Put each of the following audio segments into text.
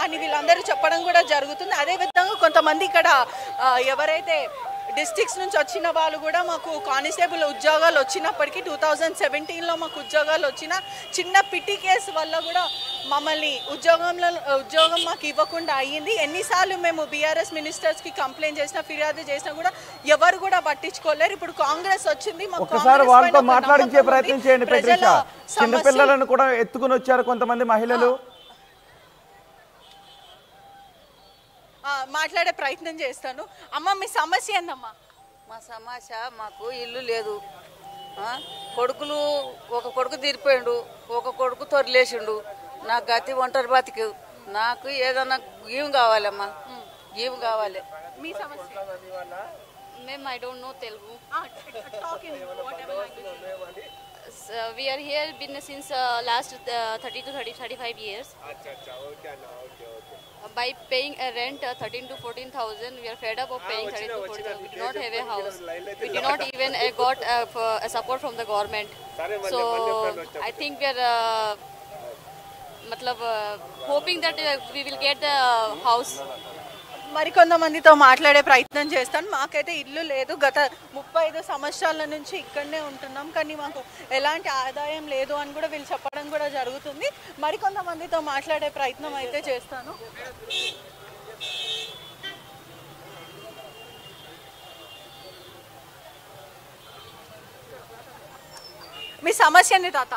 అని వీళ్ళందరూ చెప్పడం కూడా జరుగుతుంది. అదేవిధంగా కొంతమంది ఇక్కడ ఎవరైతే డిస్ట్రిక్ట్స్ నుంచి వచ్చిన వాళ్ళు కూడా మాకు కానిస్టేబుల్ ఉద్యోగాలు వచ్చినప్పటికీ 2017లో మాకు ఉద్యోగాలు వచ్చిన చిన్న పిటి కేసు వల్ల కూడా మమ్మల్ని ఉద్యోగం మాకు ఇవ్వకుండా అయ్యింది. ఎన్నిసార్లు మేము బీఆర్ఎస్ మినిస్టర్స్కి కంప్లైంట్ చేసినా ఫిర్యాదు చేసినా కూడా ఎవరు కూడా పట్టించుకోలేరు. ఇప్పుడు కాంగ్రెస్ వచ్చింది, ఒకసారి వాళ్ళతో మాట్లాడించే ప్రయత్నం చేయండి. పెట్రిషా, చిన్న పిల్లలను కూడా ఎత్తుకుని వచ్చారు కొంతమంది మహిళలు. మాట్లాడే ప్రయత్నం చేస్తాను. అమ్మ, మీ సమస్య ఏందమ్మా? మా సమస్య, మాకు ఇల్లు లేదు. కొడుకులు, ఒక కొడుకు తీరిపోయిండు, ఒక కొడుకు తొరిలేసిండు. నాకు గతి ఒంటరి బతికి. నాకు ఏదన్నా గీవు కావాలమ్మా, గీవు కావాలి. మీ సమస్య? Ma'am, I don't know Telugu. We are here been since last 30 to 35 years. By paying a rent 13 to 14,000, we are fed up of paying 13 to 14,000. We do not have a house. We do not even got a support from the government. So I think we are hoping that we will get the house. మరికొంతమందితో మాట్లాడే ప్రయత్నం చేస్తాను. మాకైతే ఇల్లు లేదు. గత 35 సంవత్సరాల నుంచి ఇక్కడనే ఉంటున్నాం, కానీ మాకు ఎలాంటి ఆదాయం లేదు అని కూడా వీళ్ళు చెప్పడం కూడా జరుగుతుంది. మరికొంతమందితో మాట్లాడే ప్రయత్నం అయితే చేస్తాను. మీ సమస్య ఏంది తాత?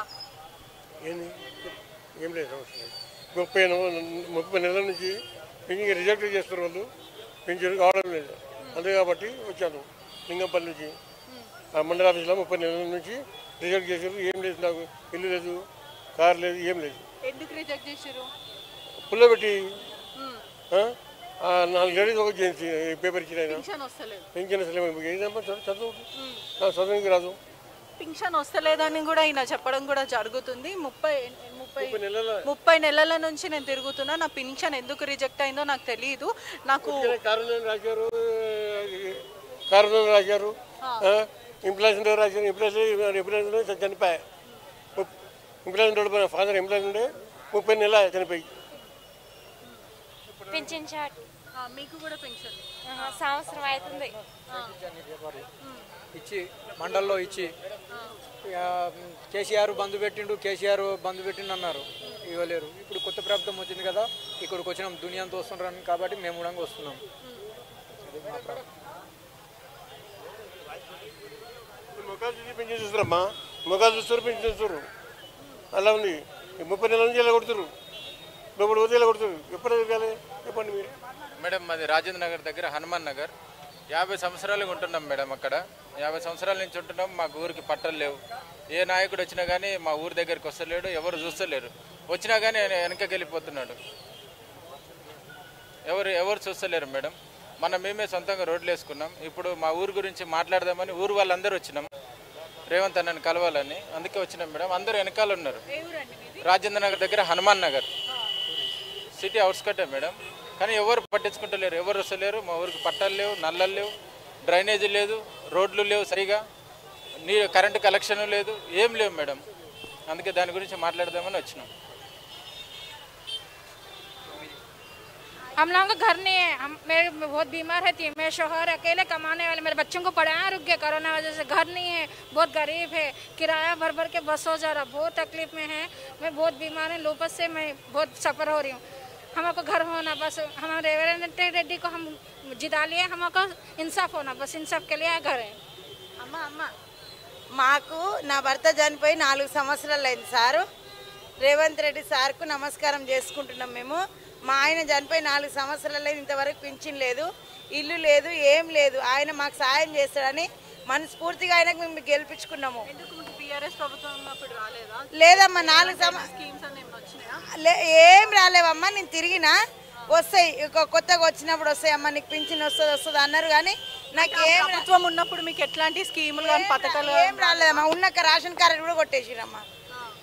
ఏం లేదు, 30 నెలల నుంచి పింఛన్ రిజెక్ట్ చేస్తారు వాళ్ళు. పింఛన్ కావడం లేదు. అంతే కాబట్టి వచ్చాను లింగంపల్లి నుంచి. మండల ఆఫీస్లో 30 నెలల నుంచి రిజెక్ట్ చేశారు. ఏం లేదు, నాకు ఇల్లు లేదు, కారు లేదు, ఏం లేదు. ఎందుకు రిజెక్ట్ చేశారు? పుల్ల పెట్టి 4 లేడీస్ ఒక జెంట్స్ పేపర్ ఇచ్చిన పింఛన్ వస్తలేదు. పింఛన్ అసలు ఏదమ్మా చదువు నాకు చదువుకి రాదు. పింఛన్ వస్తలేదని కూడా ఈయన చెప్పడం కూడా జరుగుతుంది. 30 నెలల నుంచి నేను తిరుగుతున్నా. నా పింఛన్ ఎందుకు రిజెక్ట్ అయిందో నాకు తెలియదు. నాకు కారణం రాశారు, ఎంప్లాయీస్ రాశారు. ఎంప్లాయీస్ చనిపోయా. ఎంప్లాయీస్ ఫాదర్ ఎంప్లాయీస్ ఉండే 30 నెలల చనిపోయి. పింఛన్ చాట్ మీకు కూడా పెన్షన్ సంవత్సరం అవుతుంది ఇచ్చి, మండల్లో ఇచ్చి కేసీఆర్ బంధు పెట్టిండు అన్నారు, ఇవ్వలేరు. ఇప్పుడు కొత్త ప్రభుత్వం వచ్చింది కదా, ఇక్కడికి వచ్చినాం, దునియాతో వస్తుంటారు కాబట్టి మేము కూడా వస్తున్నాం. మొక్కలు చూసి పెంచి చూస్తారమ్మా, మొక్కలు చూస్తారు, పెంచి చూస్తారు. అలా ఉంది. 30 నెలల నుంచి ఇలా కొడుతున్నారు, లోపల పోతే ఇలా కొడుతున్నారు. ఎప్పుడు ఎదగాలి చెప్పండి మీరు. మేడం, మాది రాజేంద్ర నగర్ దగ్గర హనుమాన్ నగర్. 50 సంవత్సరాలుగా ఉంటున్నాం మేడం. అక్కడ 50 సంవత్సరాల నుంచి ఉంటున్నాం. మాకు ఊరికి పట్టలు లేవు. ఏ నాయకుడు వచ్చినా కానీ మా ఊరి దగ్గరికి వస్తలేడు, ఎవరు చూస్తలేరు. వచ్చినా కానీ వెనకకి వెళ్ళిపోతున్నాడు, ఎవరు చూస్తలేరు మేడం. మేమే సొంతంగా రోడ్లు వేసుకున్నాం. ఇప్పుడు మా ఊరు గురించి మాట్లాడదామని ఊరు వాళ్ళందరూ వచ్చినాం, రేవంత్ అన్నని కలవాలని. అందుకే వచ్చినాం మేడం. అందరూ వెనకాల ఉన్నారు. రాజేంద్ర నగర్ దగ్గర హనుమాన్ నగర్, సిటీ అవుట్స్కట్టే మేడం. కానీ ఎవరు పట్టించుకుంటలేరు, ఎవరు వస్తలేరు. మా ఊరికి పట్టాలు లేవు, నల్లలు లేవు, డ్రైనేజీ లేదు, రోడ్లు లేవు సరిగా, కరెంటు కలెక్షన్ లేదు, ఏం లేవు మేడం. అందుకే దాని గురించి మాట్లాడదామని వచ్చినాం. हम लोगों का घर नहीं है, मेरे बहुत बीमार है थी, मेरे शोहर अकेले कमाने वाले, मेरे बच्चों को पढ़ाया रुक गया कोरोना वजह से, घर नहीं है, बहुत गरीब है, किराया भर भर के बस हो जा रहा, बहुत तकलीफ में है, मैं बहुत बीमार है, लोपस से मैं बहुत सफ़र हो रही हूँ. हमको घर होना बस, हम रेवंत रेड्डी को हम जिता लिए, हमको इंसाफ होना बस, इंसाफ के लिए घर है. అమ్మ మాకు నా భర్త చనిపోయి 4 సంవత్సరాలు అయింది సారు. రేవంత్ రెడ్డి సార్కు నమస్కారం చేసుకుంటున్నాం మేము. మా ఆయన చనిపోయి 4 సంవత్సరాలు ఇంతవరకు పింఛన్ లేదు, ఇల్లు లేదు, ఏం లేదు. ఆయన మాకు సాయం చేస్తాడని మనస్ఫూర్తిగా ఆయనకు మేము గెలిపించుకున్నాము. లేదమ్మా, 4 ఏం రాలేవమ్మా. నేను తిరిగినా వస్తాయి, కొత్తగా వచ్చినప్పుడు వస్తాయి అమ్మ, నీకు పింఛన్ వస్తుంది అన్నారు. కానీ నాకు ప్రభుత్వం ఉన్నప్పుడు మీకు ఎట్లాంటి స్కీములు కానీ పథకాలు ఏం రాలేదమ్మా. ఉన్న రేషన్ కార్డు కూడా కొట్టేసిరమ్మా.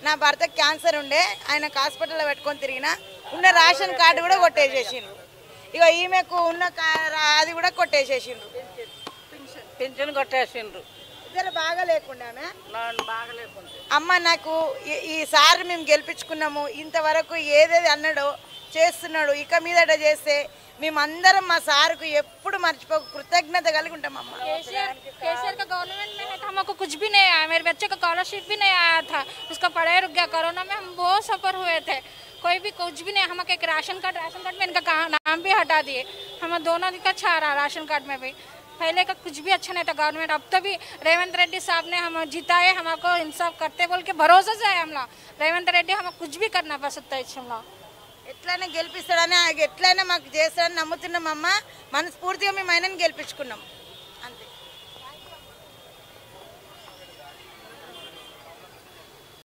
నా భర్తకు క్యాన్సర్ ఉండే, ఆయనకు హాస్పిటల్లో పెట్టుకొని తిరిగినా, ఉన్న రేషన్ కార్డు కూడా కొట్టేసేసిండ్రు. ఇక ఈమెకు ఉన్న అది కూడా కొట్టేసేసిండ్రు, పింఛన్ కొట్టేసిండ్రు. ఇద్దరు బాగా లేకుండా బాగా లేకుండా అమ్మ నాకు ఈసారి మేము గెలిపించుకున్నాము. ఇంతవరకు ఏదేది అన్నాడో చేస్తున్నాడు. ఇక మీదట చేస్తే మేమందరం మా సార్కు ఎప్పుడు మర్చిపో కృతజ్ఞత కలిగి ఉంటామమ్మ. केसीआर का गवर्नमेंट में है तो हमको कुछ भी नहीं आया, मेरे बच्चे का स्कॉलरशिप भी नहीं आया था, उसका पढ़ाई रुक गया। कोरोना में हम बहुत सफर हुए थे, कोई भी कुछ भी नहीं। हमको एक राशन कार्ड में इनका नाम भी हटा दिए। हम दोनों का अच्छा रहा राशन कार्ड में भी, पहले का कुछ भी अच्छा नहीं था गवर्नमेंट। अब तो भी रेवंत रेड्डी साहब ने हम जिताए, हमको इंसाफ करते बोल के भरोसा से है हमला। रेवंत रेड्डी हमें कुछ भी करना पसंद है हमला, ఎట్లయినా గెలిపిస్తాడని ఎట్లయినా మాకు చేస్తాడని నమ్ముతున్నామమ్మ. మనస్ఫూర్తిగా మేము ఆయనని గెలిపించుకున్నాం.